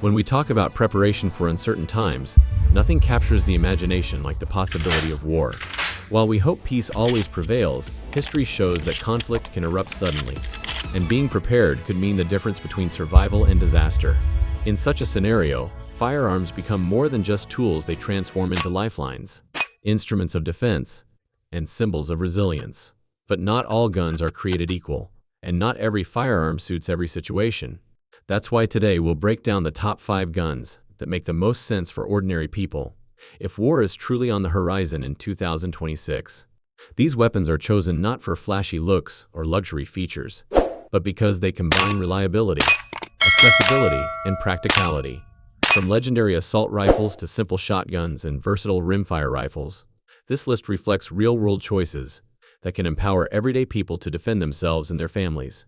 When we talk about preparation for uncertain times, nothing captures the imagination like the possibility of war. While we hope peace always prevails, history shows that conflict can erupt suddenly, and being prepared could mean the difference between survival and disaster. In such a scenario, firearms become more than just tools. They transform into lifelines, instruments of defense, and symbols of resilience. But not all guns are created equal, and not every firearm suits every situation. That's why today we'll break down the top 5 guns that make the most sense for ordinary people if war is truly on the horizon in 2026. These weapons are chosen not for flashy looks or luxury features, but because they combine reliability, accessibility, and practicality. From legendary assault rifles to simple shotguns and versatile rimfire rifles, this list reflects real-world choices that can empower everyday people to defend themselves and their families.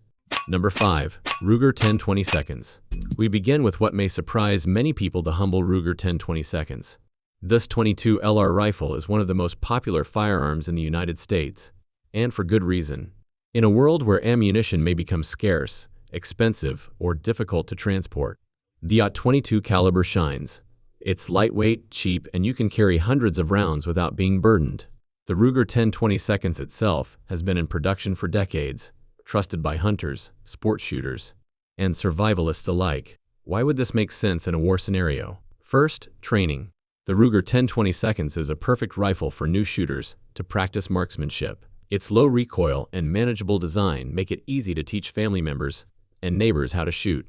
Number 5. Ruger 10-20. We begin with what may surprise many people: the humble Ruger 10-20. This 22 LR rifle is one of the most popular firearms in the United States, and for good reason. In a world where ammunition may become scarce, expensive, or difficult to transport, the .22 caliber shines. It's lightweight, cheap, and you can carry hundreds of rounds without being burdened. The Ruger 10-20 itself has been in production for decades, trusted by hunters, sport shooters, and survivalists alike. Why would this make sense in a war scenario? First, training. The Ruger 10-20 is a perfect rifle for new shooters to practice marksmanship. Its low recoil and manageable design make it easy to teach family members and neighbors how to shoot.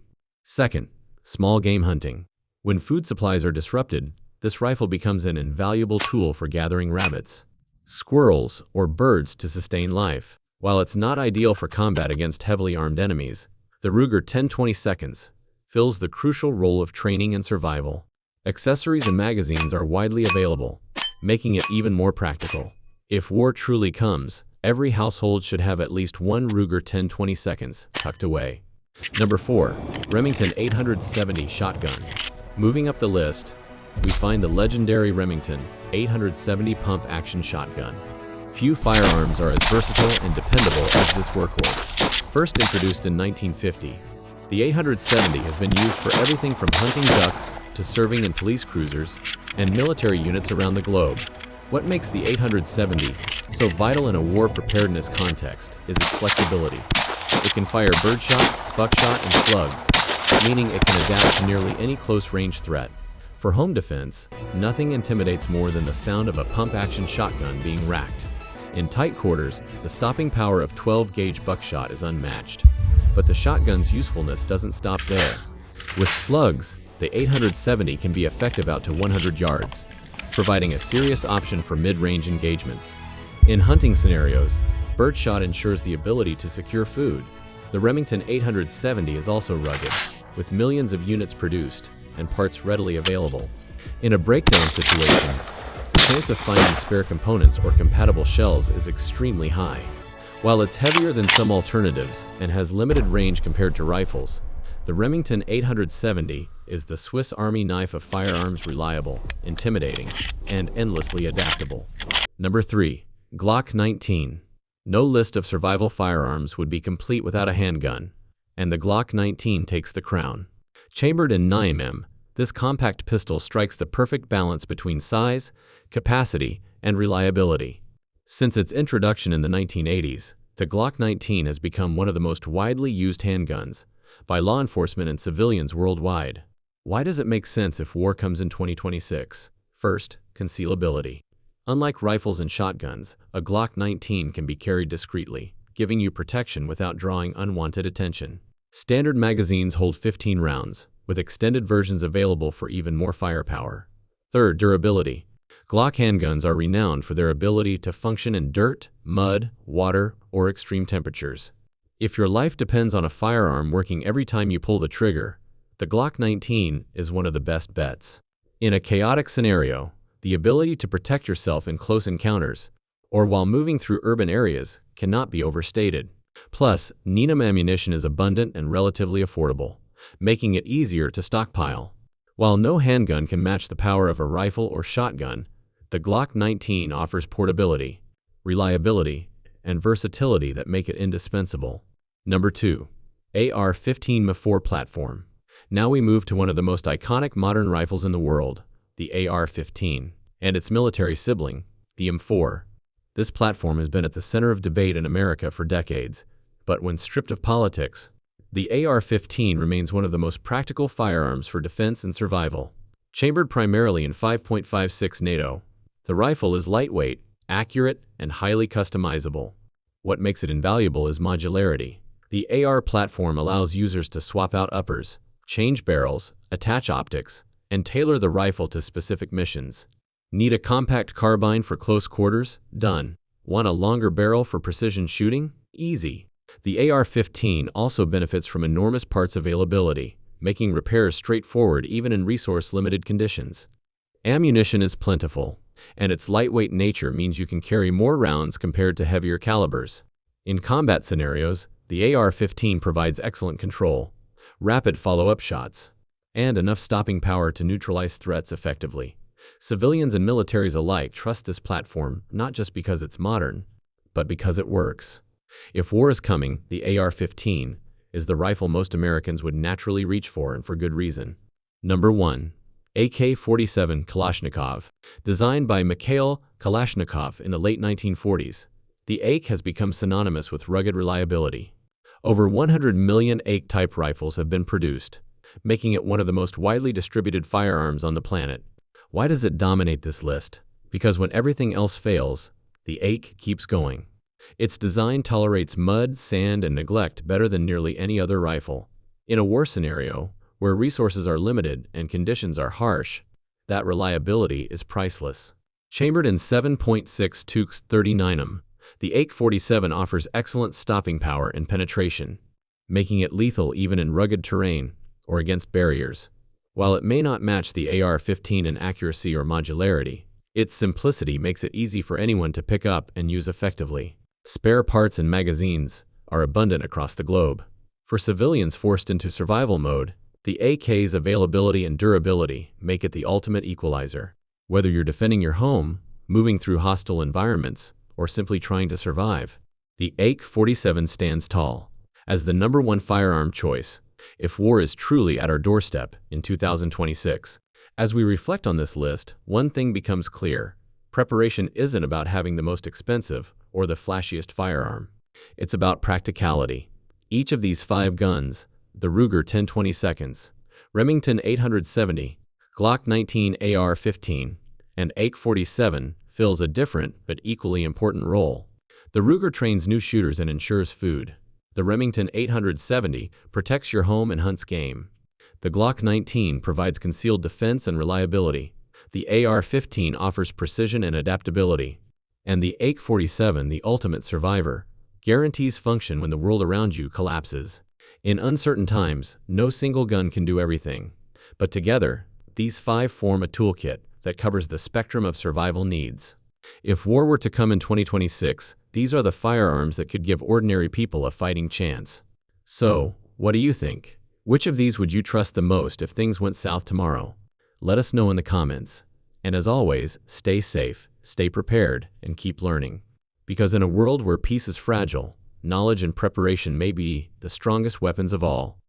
Second, small game hunting. When food supplies are disrupted, this rifle becomes an invaluable tool for gathering rabbits, squirrels, or birds to sustain life. While it's not ideal for combat against heavily armed enemies, the Ruger 10-20 fills the crucial role of training and survival. Accessories and magazines are widely available, making it even more practical. If war truly comes, every household should have at least one Ruger 10-20 tucked away. Number 4. Remington 870 shotgun. Moving up the list, we find the legendary Remington 870 pump-action shotgun. Few firearms are as versatile and dependable as this workhorse. First introduced in 1950, the 870 has been used for everything from hunting ducks to serving in police cruisers and military units around the globe. What makes the 870 so vital in a war preparedness context is its flexibility. It can fire birdshot, buckshot, and slugs, meaning it can adapt to nearly any close-range threat. For home defense, nothing intimidates more than the sound of a pump-action shotgun being racked. In tight quarters, the stopping power of 12-gauge buckshot is unmatched. But the shotgun's usefulness doesn't stop there. With slugs, the 870 can be effective out to 100 yards, providing a serious option for mid-range engagements. In hunting scenarios, birdshot ensures the ability to secure food. The Remington 870 is also rugged, with millions of units produced and parts readily available. In a breakdown situation, the chance of finding spare components or compatible shells is extremely high. While it's heavier than some alternatives and has limited range compared to rifles, the Remington 870 is the Swiss Army knife of firearms: reliable, intimidating, and endlessly adaptable. Number 3. Glock 19. No list of survival firearms would be complete without a handgun, and the Glock 19 takes the crown. Chambered in 9mm, this compact pistol strikes the perfect balance between size, capacity, and reliability. Since its introduction in the 1980s, the Glock 19 has become one of the most widely used handguns by law enforcement and civilians worldwide. Why does it make sense if war comes in 2026? First, concealability. Unlike rifles and shotguns, a Glock 19 can be carried discreetly, giving you protection without drawing unwanted attention. Standard magazines hold 15 rounds, with extended versions available for even more firepower. Third, durability. Glock handguns are renowned for their ability to function in dirt, mud, water, or extreme temperatures. If your life depends on a firearm working every time you pull the trigger, the Glock 19 is one of the best bets. In a chaotic scenario, the ability to protect yourself in close encounters, or while moving through urban areas, cannot be overstated. Plus, 9mm ammunition is abundant and relatively affordable, making it easier to stockpile. While no handgun can match the power of a rifle or shotgun, the Glock 19 offers portability, reliability, and versatility that make it indispensable. Number 2. AR-15 M4 platform. Now we move to one of the most iconic modern rifles in the world, the AR-15, and its military sibling, the M4. This platform has been at the center of debate in America for decades, but when stripped of politics, the AR-15 remains one of the most practical firearms for defense and survival. Chambered primarily in 5.56 NATO, the rifle is lightweight, accurate, and highly customizable. What makes it invaluable is modularity. The AR platform allows users to swap out uppers, change barrels, attach optics, and tailor the rifle to specific missions. Need a compact carbine for close quarters? Done. Want a longer barrel for precision shooting? Easy. The AR-15 also benefits from enormous parts availability, making repairs straightforward even in resource-limited conditions. Ammunition is plentiful, and its lightweight nature means you can carry more rounds compared to heavier calibers. In combat scenarios, the AR-15 provides excellent control, rapid follow-up shots, and enough stopping power to neutralize threats effectively. Civilians and militaries alike trust this platform not just because it's modern, but because it works. If war is coming, the AR-15 is the rifle most Americans would naturally reach for, and for good reason. Number 1. AK-47 Kalashnikov. Designed by Mikhail Kalashnikov in the late 1940s, the AK has become synonymous with rugged reliability. Over 100 million AK-type rifles have been produced, making it one of the most widely distributed firearms on the planet. Why does it dominate this list? Because when everything else fails, the AK keeps going. Its design tolerates mud, sand, and neglect better than nearly any other rifle. In a war scenario, where resources are limited and conditions are harsh, that reliability is priceless. Chambered in 7.62 39mm, the AK-47 offers excellent stopping power and penetration, making it lethal even in rugged terrain or against barriers. While it may not match the AR-15 in accuracy or modularity, its simplicity makes it easy for anyone to pick up and use effectively. Spare parts and magazines are abundant across the globe. For civilians forced into survival mode, the AK's availability and durability make it the ultimate equalizer. Whether you're defending your home, moving through hostile environments, or simply trying to survive, the AK-47 stands tall as the #1 firearm choice if war is truly at our doorstep in 2026. As we reflect on this list, one thing becomes clear. Preparation isn't about having the most expensive or the flashiest firearm. It's about practicality. Each of these 5 guns, the Ruger 10/22, Remington 870, Glock 19 AR-15, and AK-47, fills a different but equally important role. The Ruger trains new shooters and ensures food. The Remington 870 protects your home and hunts game. The Glock 19 provides concealed defense and reliability. The AR-15 offers precision and adaptability. And the AK-47, the ultimate survivor, guarantees function when the world around you collapses. In uncertain times, no single gun can do everything. But together, these 5 form a toolkit that covers the spectrum of survival needs. If war were to come in 2026, these are the firearms that could give ordinary people a fighting chance. So, what do you think? Which of these would you trust the most if things went south tomorrow? Let us know in the comments. And as always, stay safe, stay prepared, and keep learning. Because in a world where peace is fragile, knowledge and preparation may be the strongest weapons of all.